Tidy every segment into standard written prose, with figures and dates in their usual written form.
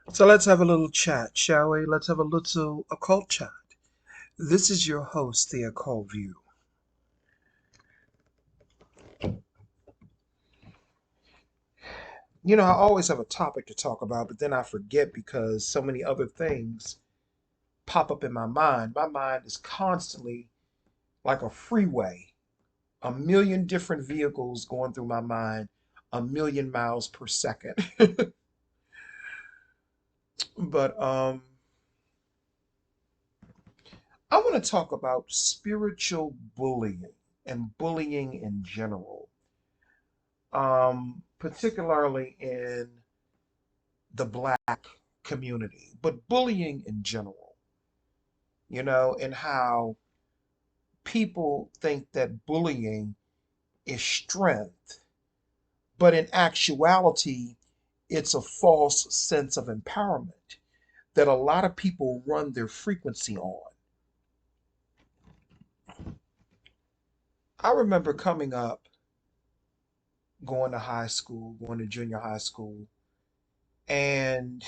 So let's have a little chat, shall we? Let's have a little occult chat. This is your host, the Occult View. I always have a topic to talk about, but then I forget because so many other things pop up in my mind. My mind is constantly like a freeway, a million different vehicles going through my mind, a million miles per second. But I want to talk about spiritual bullying and bullying in general, particularly in the black community, but bullying in general, and how people think that bullying is strength, but in actuality, it's a false sense of empowerment that a lot of people run their frequency on. I remember coming up, going to high school, going to junior high school, and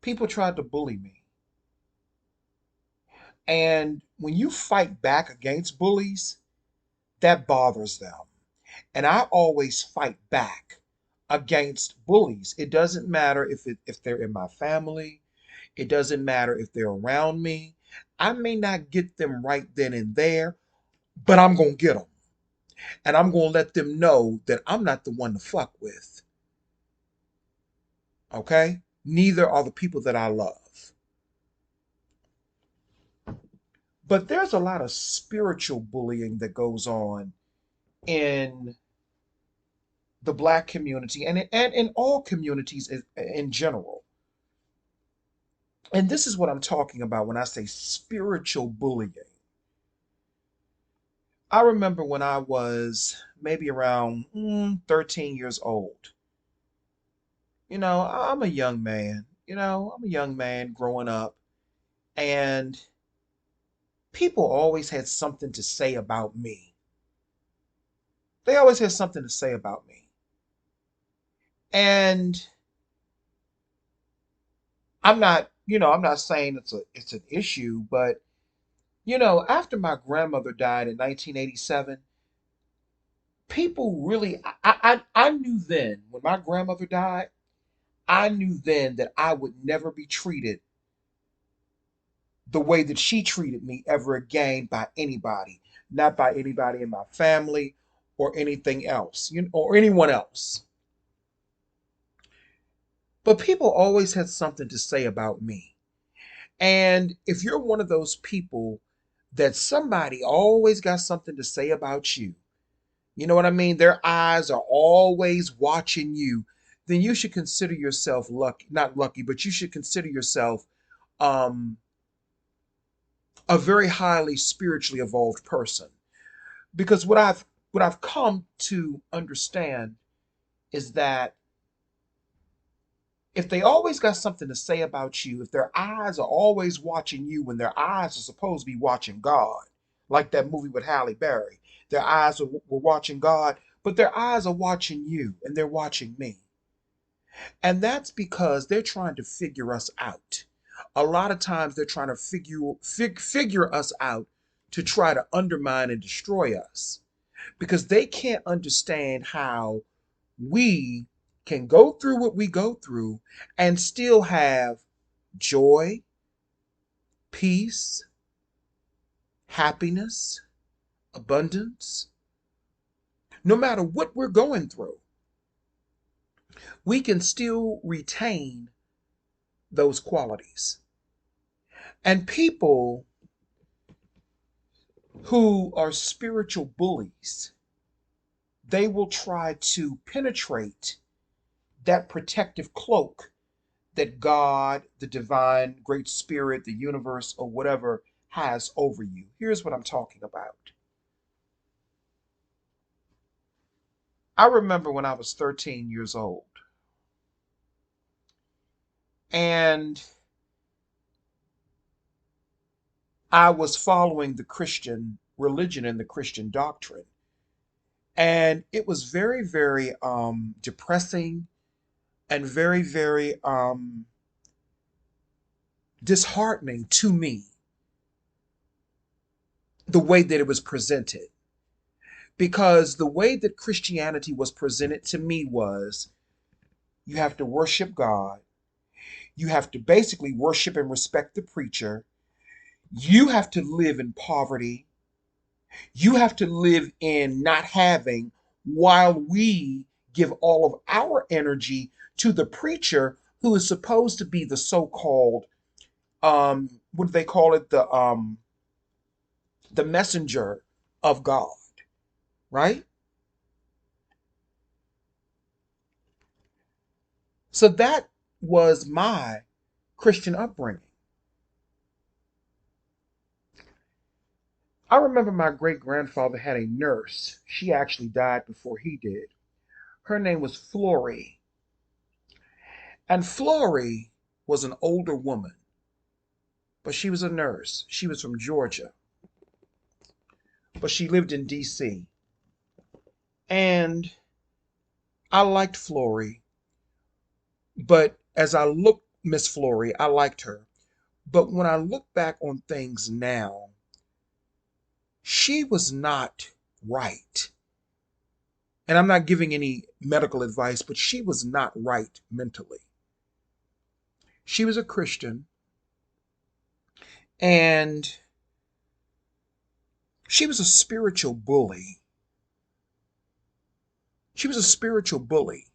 people tried to bully me. And when you fight back against bullies, that bothers them. And I always fight back against bullies. It doesn't matter if they're in my family. It doesn't matter if they're around me. I may not get them right then and there, but I'm going to get them. And I'm going to let them know that I'm not the one to fuck with. Okay? Neither are the people that I love. But there's a lot of spiritual bullying that goes on in the black community and in all communities in general. And this is what I'm talking about when I say spiritual bullying. I remember when I was maybe around 13 years old. I'm a young man. I'm a young man growing up, and people always had something to say about me. They always had something to say about me. And I'm not saying it's an issue, but after my grandmother died in 1987, people really I knew then when my grandmother died, I knew then that I would never be treated the way that she treated me ever again by anybody, not by anybody in my family or anything else, or anyone else. But people always had something to say about me. And if you're one of those people that somebody always got something to say about you, you know what I mean? Their eyes are always watching you. Then you should consider yourself lucky, not lucky, but you should consider yourself um, a very highly spiritually evolved person. Because what I've come to understand is that if they always got something to say about you, if their eyes are always watching you when their eyes are supposed to be watching God, like that movie with Halle Berry, their eyes were watching God, but their eyes are watching you and they're watching me. And that's because they're trying to figure us out. A lot of times they're trying to figure us out to try to undermine and destroy us because they can't understand how we can go through what we go through and still have joy, peace, happiness, abundance. No matter what we're going through, we can still retain those qualities. And people who are spiritual bullies, they will try to penetrate that protective cloak that God, the divine, great spirit, the universe, or whatever has over you. Here's what I'm talking about. I remember when I was 13 years old and I was following the Christian religion and the Christian doctrine. And it was very, very depressing. and very, very disheartening to me the way that it was presented. Because the way that Christianity was presented to me was you have to worship God, you have to basically worship and respect the preacher, you have to live in poverty, you have to live in not having, while we give all of our energy to the preacher who is supposed to be the so-called what do they call it, the messenger of God, right? So that was my Christian upbringing. I remember my great grandfather had a nurse. She actually died before he did. Her name was Flory. And Flory was an older woman, but she was a nurse. She was from Georgia, but she lived in D.C. And I liked Flory, but as I looked, Miss Flory, I liked her. But when I look back on things now, she was not right. And I'm not giving any medical advice, but she was not right mentally. She was a Christian and she was a spiritual bully. She was a spiritual bully.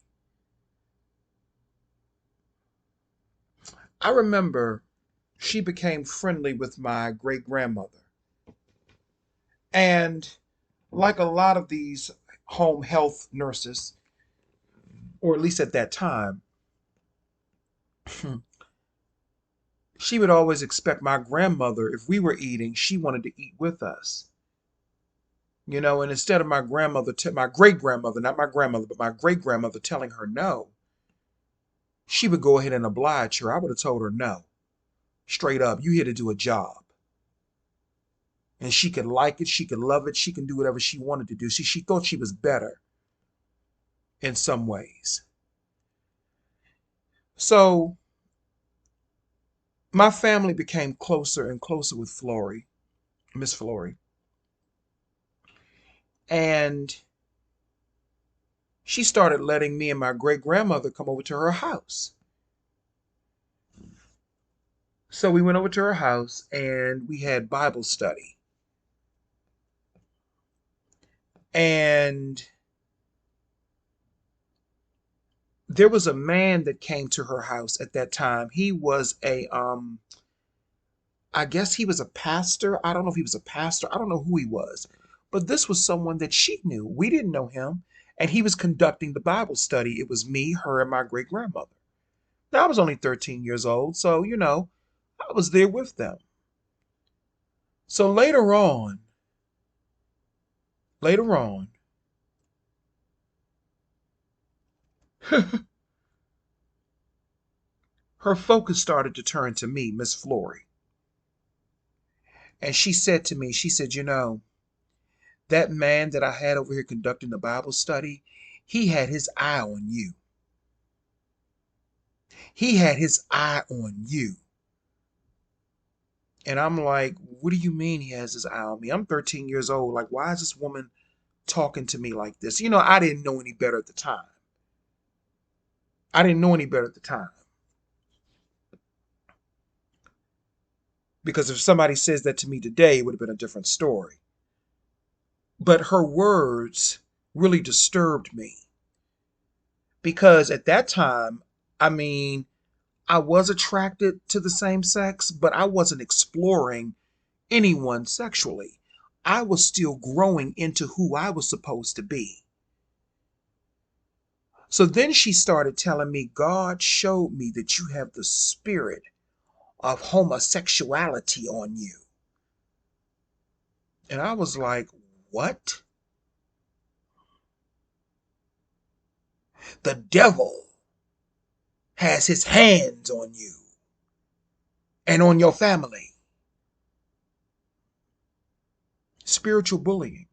I remember she became friendly with my great grandmother. And like a lot of these home health nurses, or at least at that time, she would always expect my grandmother, if we were eating, she wanted to eat with us. And instead of my grandmother, my great grandmother, not my grandmother, but my great grandmother telling her no, she would go ahead and oblige her. I would have told her no, straight up. You here to do a job. And she could like it, she could love it, she can do whatever she wanted to do. See, she thought she was better in some ways. So my family became closer and closer with Flory, Miss Flory. And she started letting me and my great grandmother come over to her house. So we went over to her house and we had Bible study. And there was a man that came to her house at that time. He was I guess he was a pastor. I don't know if he was a pastor. I don't know who he was. But this was someone that she knew. We didn't know him. And he was conducting the Bible study. It was me, her, and my great grandmother. Now, I was only 13 years old, so, I was there with them. So later on, her focus started to turn to me, Miss Flory. And she said to me, she said, that man that I had over here conducting the Bible study, he had his eye on you. He had his eye on you. And I'm like, what do you mean he has his eye on me? I'm 13 years old. Like, why is this woman talking to me like this? I didn't know any better at the time. I didn't know any better at the time. Because if somebody says that to me today, it would have been a different story. But her words really disturbed me. Because at that time, I mean, I was attracted to the same sex, but I wasn't exploring anyone sexually. I was still growing into who I was supposed to be. So then she started telling me, God showed me that you have the spirit of homosexuality on you. And I was like, what? The devil has his hands on you and on your family. Spiritual bullying.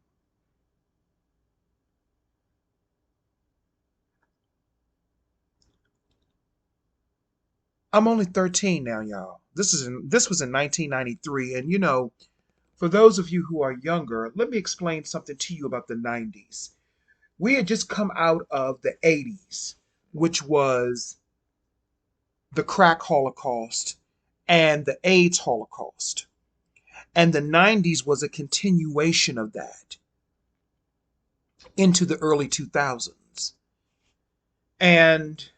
I'm only 13 now, y'all. This was in 1993, and for those of you who are younger, let me explain something to you about the 90s. We had just come out of the 80s, which was the crack holocaust and the AIDS holocaust. And the 90s was a continuation of that into the early 2000s. And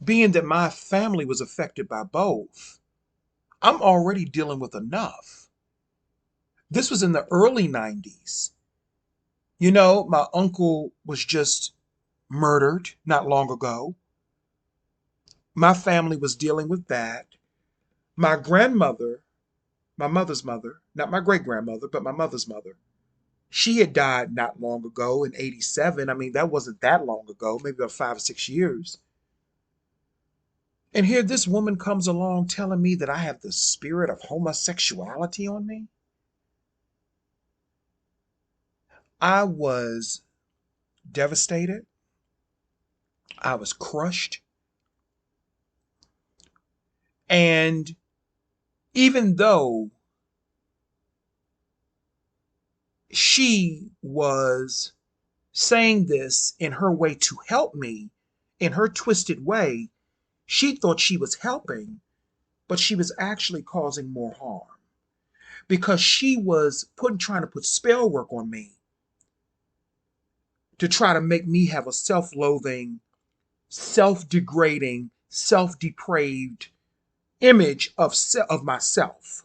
being that my family was affected by both, I'm already dealing with enough. This was in the early 90s. My uncle was just murdered not long ago. My family was dealing with that. My grandmother, my mother's mother, not my great grandmother, but my mother's mother, she had died not long ago in 87. I mean, that wasn't that long ago, maybe about 5 or 6 years. And here this woman comes along telling me that I have the spirit of homosexuality on me. I was devastated. I was crushed. And even though she was saying this in her way to help me, in her twisted way, she thought she was helping, but she was actually causing more harm because she was trying to put spell work on me to try to make me have a self-loathing, self-degrading, self-depraved image of myself.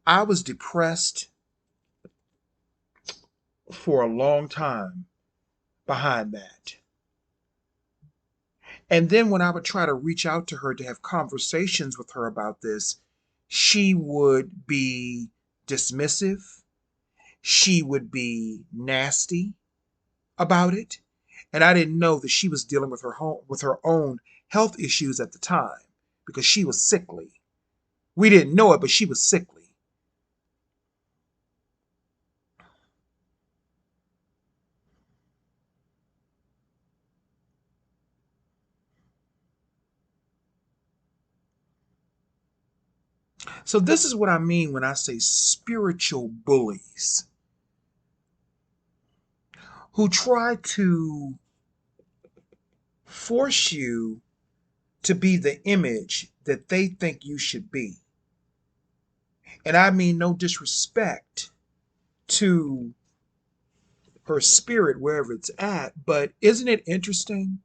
I was depressed for a long time behind that. And then when I would try to reach out to her to have conversations with her about this, she would be dismissive. She would be nasty about it. And I didn't know that she was dealing with her own health issues at the time because she was sickly. We didn't know it, but she was sickly. So this is what I mean when I say spiritual bullies who try to force you to be the image that they think you should be. And I mean no disrespect to her spirit wherever it's at, but isn't it interesting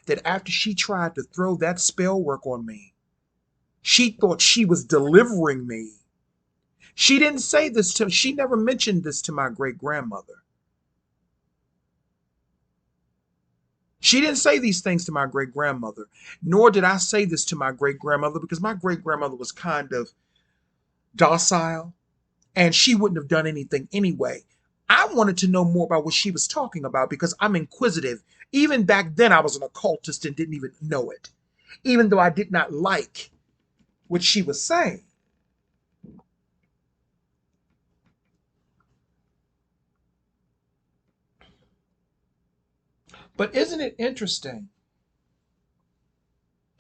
that after she tried to throw that spell work on me, she thought she was delivering me. She didn't say this to she never mentioned this to my great grandmother. She didn't say these things to my great grandmother, nor did I say this to my great grandmother because my great grandmother was kind of docile and she wouldn't have done anything anyway. I wanted to know more about what she was talking about because I'm inquisitive. Even back then, I was an occultist and didn't even know it, even though I did not like what she was saying. But isn't it interesting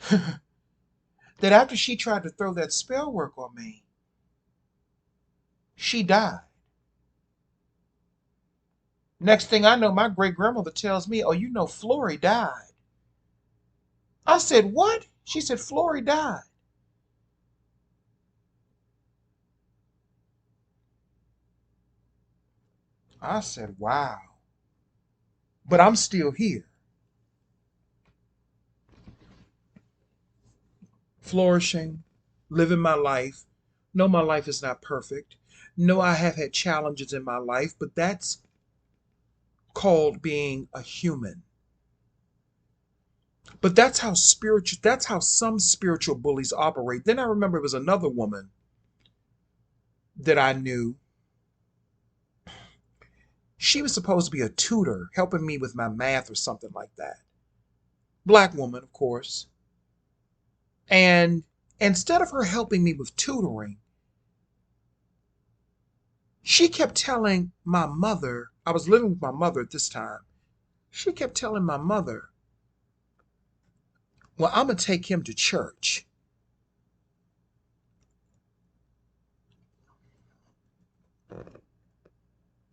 that after she tried to throw that spell work on me, she died? Next thing I know, my great grandmother tells me, "Oh, Flory died." I said, "What?" She said, "Flory died." I said, "Wow." But I'm still here, flourishing, living my life. No, my life is not perfect. No, I have had challenges in my life, but that's called being a human. But that's how some spiritual bullies operate. Then I remember it was another woman that I knew. She was supposed to be a tutor, helping me with my math or something like that. Black woman, of course. And instead of her helping me with tutoring, She kept telling my mother, I was living with my mother at this time. She kept telling my mother, well, I'm going to take him to church.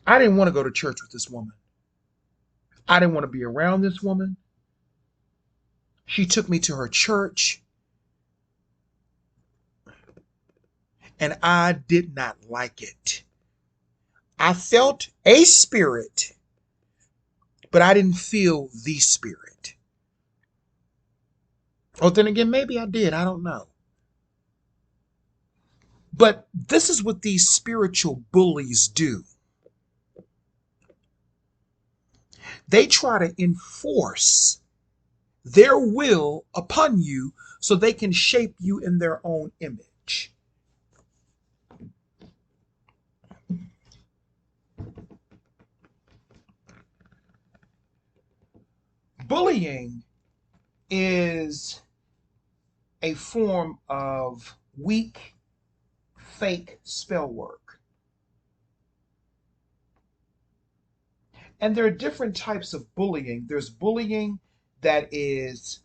I didn't want to go to church with this woman. I didn't want to be around this woman. She took me to her church, and I did not like it. I felt a spirit, but I didn't feel the spirit. Or then again, maybe I did. I don't know. But this is what these spiritual bullies do. They try to enforce their will upon you so they can shape you in their own image. Bullying is a form of weak, fake spell work. And there are different types of bullying. There's bullying that is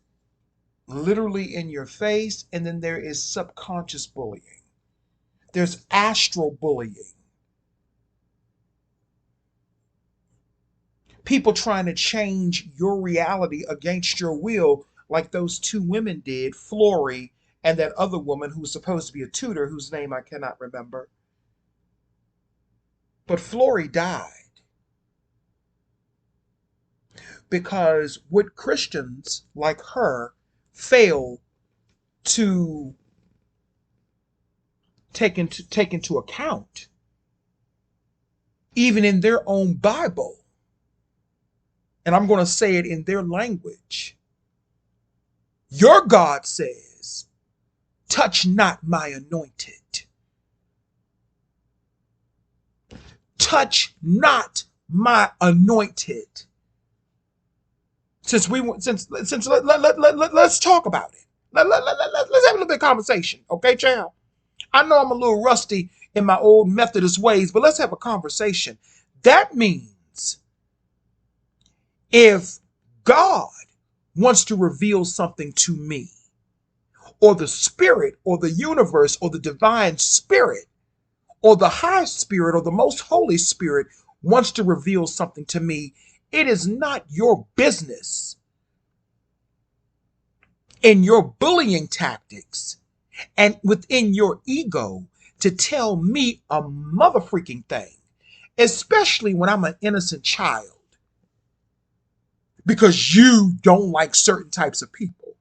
literally in your face, and then there is subconscious bullying. There's astral bullying. People trying to change your reality against your will, like those two women did, Flory and that other woman who's supposed to be a tutor whose name I cannot remember. But Flory died because what Christians like her fail to take into account, even in their own Bible, and I'm going to say it in their language. Your God says, touch not my anointed. Touch not my anointed. Let's talk about it. Let's have a little bit of conversation, okay, child? I know I'm a little rusty in my old Methodist ways, but let's have a conversation. That means if God wants to reveal something to me, or the spirit, or the universe, or the divine spirit, or the high spirit, or the most holy spirit wants to reveal something to me, it is not your business in your bullying tactics and within your ego to tell me a mother freaking thing, especially when I'm an innocent child, because you don't like certain types of people.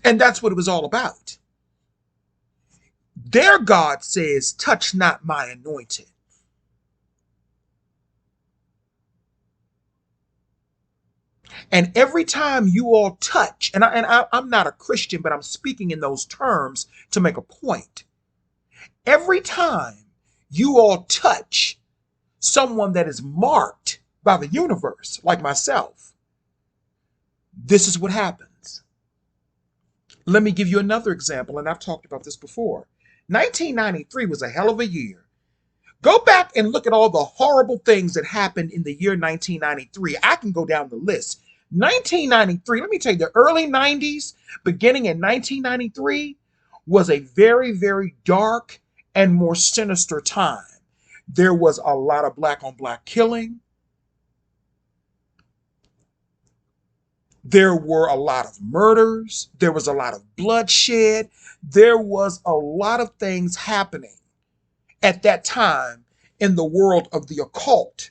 And that's what it was all about. Their God says, touch not my anointed. And every time you all touch, I'm not a Christian, but I'm speaking in those terms to make a point. Every time you all touch someone that is marked by the universe, like myself, this is what happens. Let me give you another example, and I've talked about this before. 1993 was a hell of a year. Go back and look at all the horrible things that happened in the year 1993. I can go down the list. 1993, let me tell you, the early 90s, beginning in 1993, was a very, very dark and more sinister time. There was a lot of black on black killing. There were a lot of murders. There was a lot of bloodshed. There was a lot of things happening at that time in the world of the occult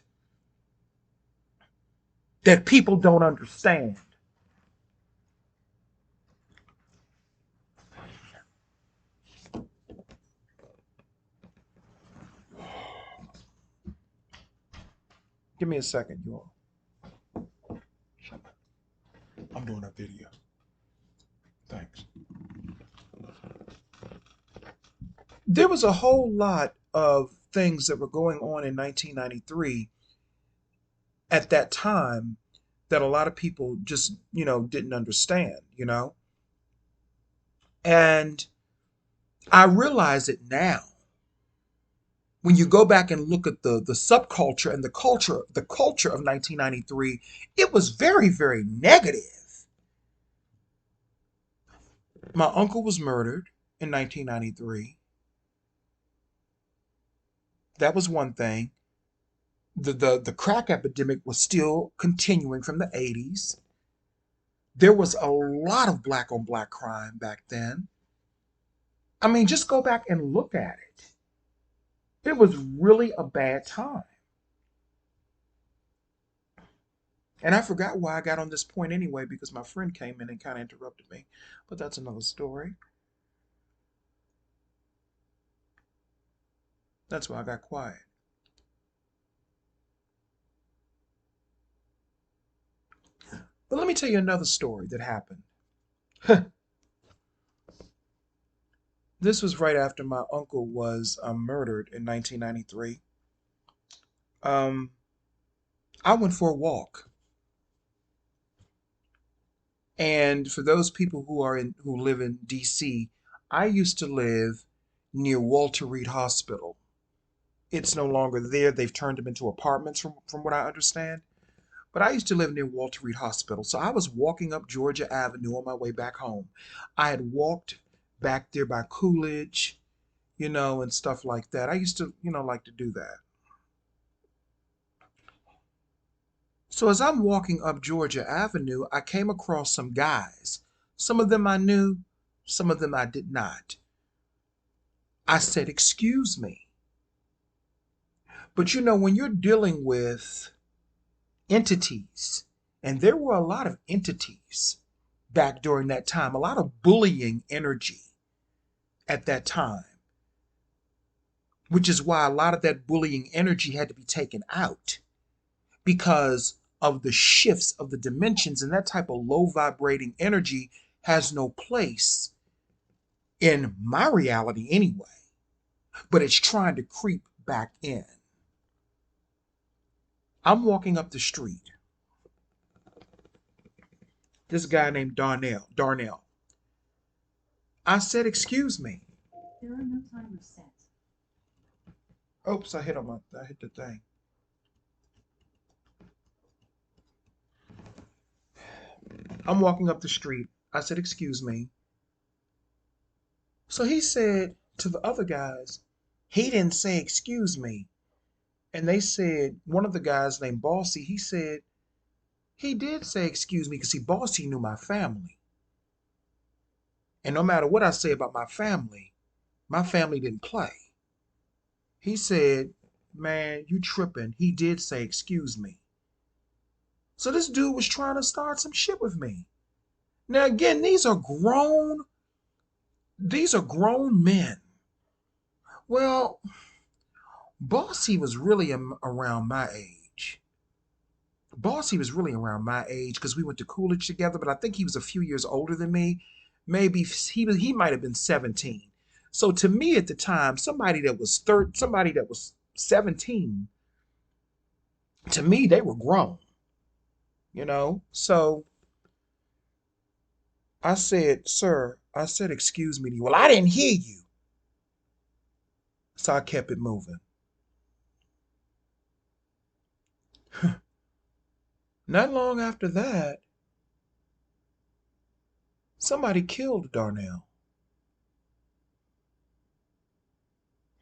that people don't understand. Give me a second, you all. I'm doing a video. Thanks. There was a whole lot of things that were going on in 1993 at that time that a lot of people just, didn't understand. And I realize it now. When you go back and look at the subculture and the culture of 1993, it was very, very negative. My uncle was murdered in 1993. That was one thing. The crack epidemic was still continuing from the 80s. There was a lot of black on black crime back then. I mean, just go back and look at it. It was really a bad time. And I forgot why I got on this point anyway because my friend came in and kind of interrupted me. But that's another story. That's why I got quiet. But let me tell you another story that happened. This was right after my uncle was murdered in 1993. Um, I went for a walk, and for those people who live in D.C., I used to live near Walter Reed Hospital. It's no longer there. They've turned them into apartments, from what I understand. But I used to live near Walter Reed Hospital, so I was walking up Georgia Avenue on my way back home. I had walked back there by Coolidge, and stuff like that. I used to, like to do that. So as I'm walking up Georgia Avenue, I came across some guys. Some of them I knew, some of them I did not. I said, "Excuse me." But when you're dealing with entities, and there were a lot of entities back during that time, a lot of bullying energy at that time, which is why a lot of that bullying energy had to be taken out because of the shifts of the dimensions, and that type of low vibrating energy has no place in my reality anyway, but it's trying to creep back in. I'm walking up the street. This guy named Darnell. I said, "Excuse me." There are no timers set. Oops, I hit the thing. I'm walking up the street. I said, "Excuse me." So he said to the other guys, he didn't say excuse me. And they said, one of the guys named Bossy, he said, he did say excuse me because see, Bossy knew my family. And no matter what I say about my family didn't play. He said, "Man, you tripping." He did say excuse me. So this dude was trying to start some shit with me. Now again, these are grown men. Well, Bossy was really around my age. Bossy was really around my age because we went to Coolidge together, but I think he was a few years older than me. Maybe he might have been 17. So to me at the time, somebody that was 17, to me they were grown. So I said, "Sir," I said, "excuse me." Well, I didn't hear you. So I kept it moving. Not long after that, somebody killed Darnell.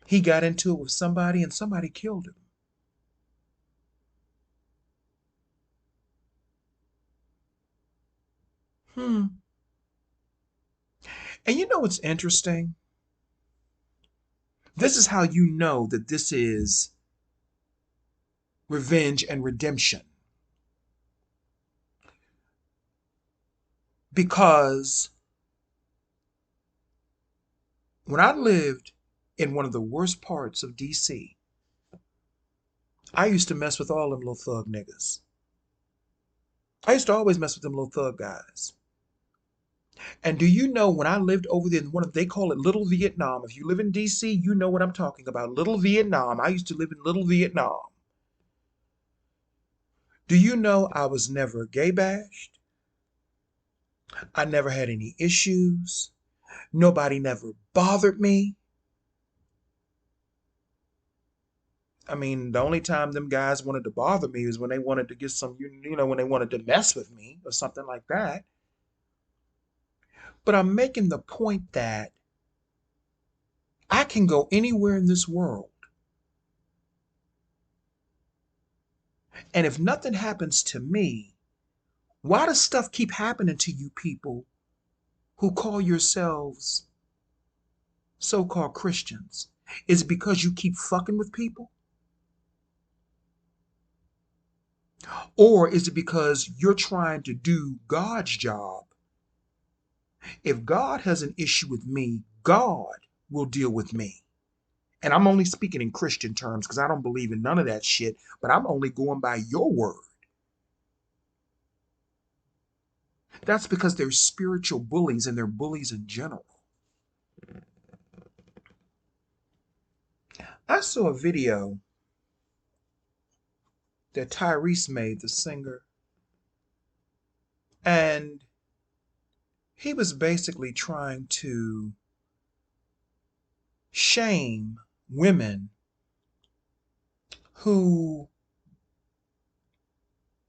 He got into it with somebody and somebody killed him. Hmm. And you know what's interesting? This is how you know that this is revenge and redemption. Because when I lived in one of the worst parts of DC, I used to mess with all them little thug niggas. I used to always mess with them little thug guys. And do you know when I lived over there in they call it Little Vietnam. If you live in DC, you know what I'm talking about. Little Vietnam. I used to live in Little Vietnam. Do you know I was never gay bashed? I never had any issues. Nobody never bothered me. I mean, the only time them guys wanted to bother me is when they wanted to get some, when they wanted to mess with me or something like that. But I'm making the point that I can go anywhere in this world. And if nothing happens to me, why does stuff keep happening to you people who call yourselves so called Christians? Is it because you keep fucking with people? Or is it because you're trying to do God's job? If God has an issue with me, God will deal with me. And I'm only speaking in Christian terms because I don't believe in none of that shit, but I'm only going by your word. That's because they're spiritual bullies and they're bullies in general. I saw a video that Tyrese made, the singer, and he was basically trying to shame women who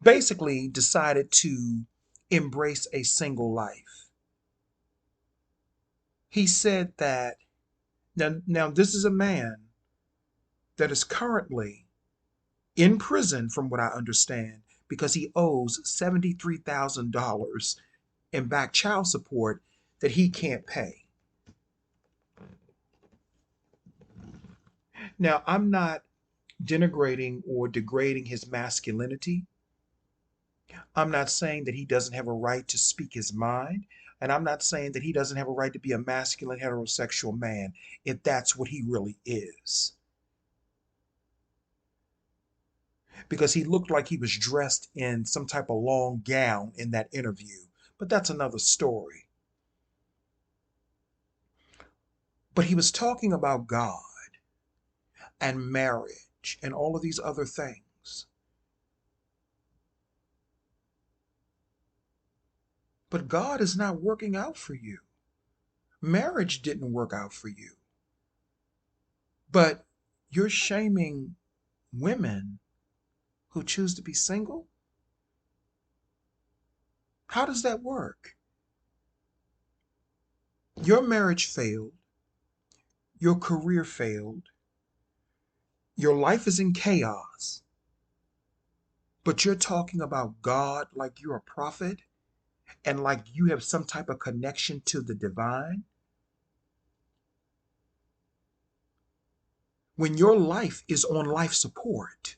basically decided to embrace a single life. He said that now this is a man that is currently in prison, from what I understand, because he owes $73,000 in back child support that he can't pay. Now, I'm not denigrating or degrading his masculinity. I'm not saying that he doesn't have a right to speak his mind. And I'm not saying that he doesn't have a right to be a masculine heterosexual man if that's what he really is. Because he looked like he was dressed in some type of long gown in that interview. But that's another story. But he was talking about God and marriage and all of these other things. But God is not working out for you. Marriage didn't work out for you. But you're shaming women who choose to be single? How does that work? Your marriage failed, your career failed, your life is in chaos, but you're talking about God like you're a prophet and like you have some type of connection to the divine? When your life is on life support,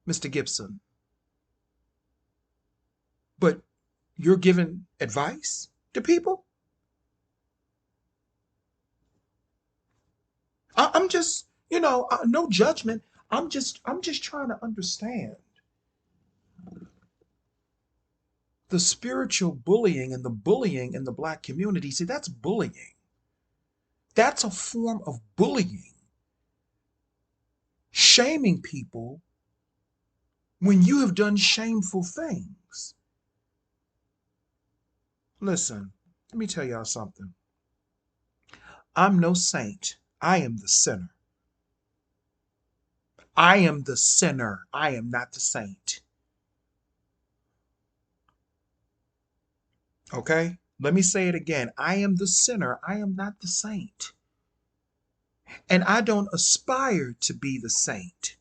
Mr. Gibson, but you're giving advice to people? I'm just, no judgment. I'm just trying to understand the spiritual bullying and the bullying in the black community. See, that's bullying. That's a form of bullying, shaming people when you have done shameful things. Listen, let me tell y'all something. I'm no saint. I am the sinner. I am the sinner. I am not the saint. Okay? Let me say it again. I am the sinner. I am not the saint. And I don't aspire to be the saint.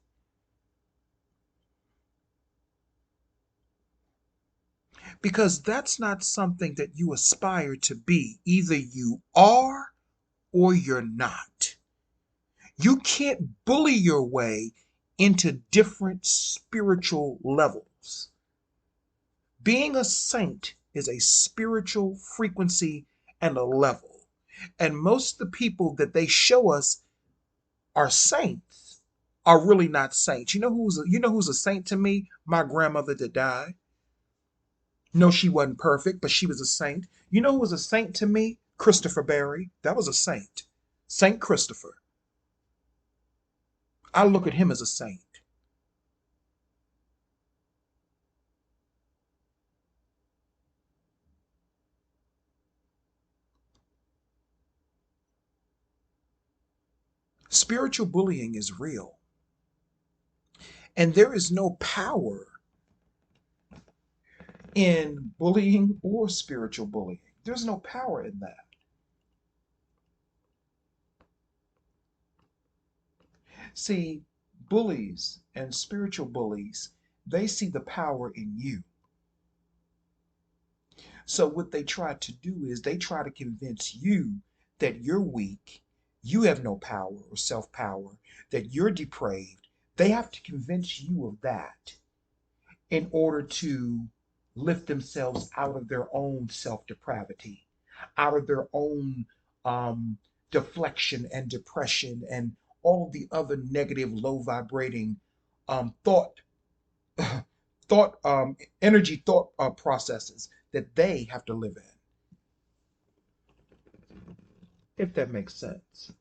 Because that's not something that you aspire to be. Either you are or you're not. You can't bully your way into different spiritual levels. Being a saint is a spiritual frequency and a level. And most of the people that they show us are saints are really not saints. You know who's a saint to me? My grandmother that died. No, she wasn't perfect, but she was a saint. You know who was a saint to me? Christopher Barry. That was a saint. Saint Christopher. I look at him as a saint. Spiritual bullying is real. And there is no power in bullying or spiritual bullying. There's no power in that. See, bullies and spiritual bullies, they see the power in you. So what they try to do is they try to convince you that you're weak, you have no power or self-power, that you're depraved. They have to convince you of that in order to lift themselves out of their own self-depravity, out of their own um, deflection and depression and all of the other negative, low vibrating thought thought energy thought processes that they have to live in, if that makes sense.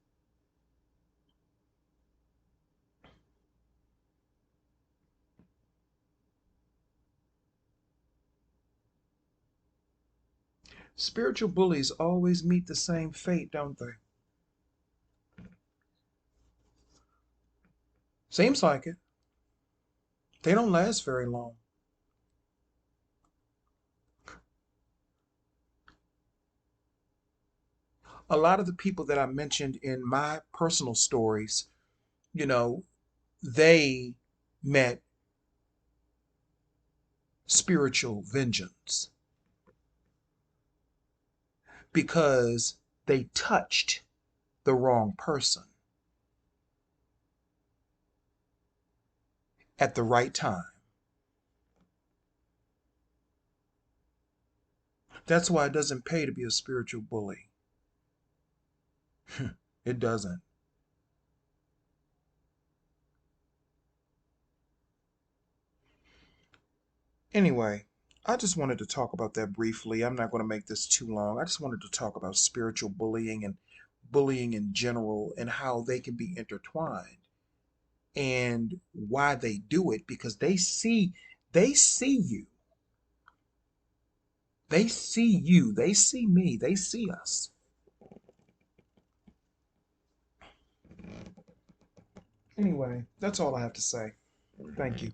Spiritual bullies always meet the same fate, don't they? Seems like it. They don't last very long. A lot of the people that I mentioned in my personal stories, you know, they met spiritual vengeance because they touched the wrong person at the right time. That's why it doesn't pay to be a spiritual bully. It doesn't. Anyway, I just wanted to talk about that briefly. I'm not going to make this too long. I just wanted to talk about spiritual bullying and bullying in general and how they can be intertwined and why they do it because they see you. They see you. They see me. They see us. Anyway, that's all I have to say. Thank you.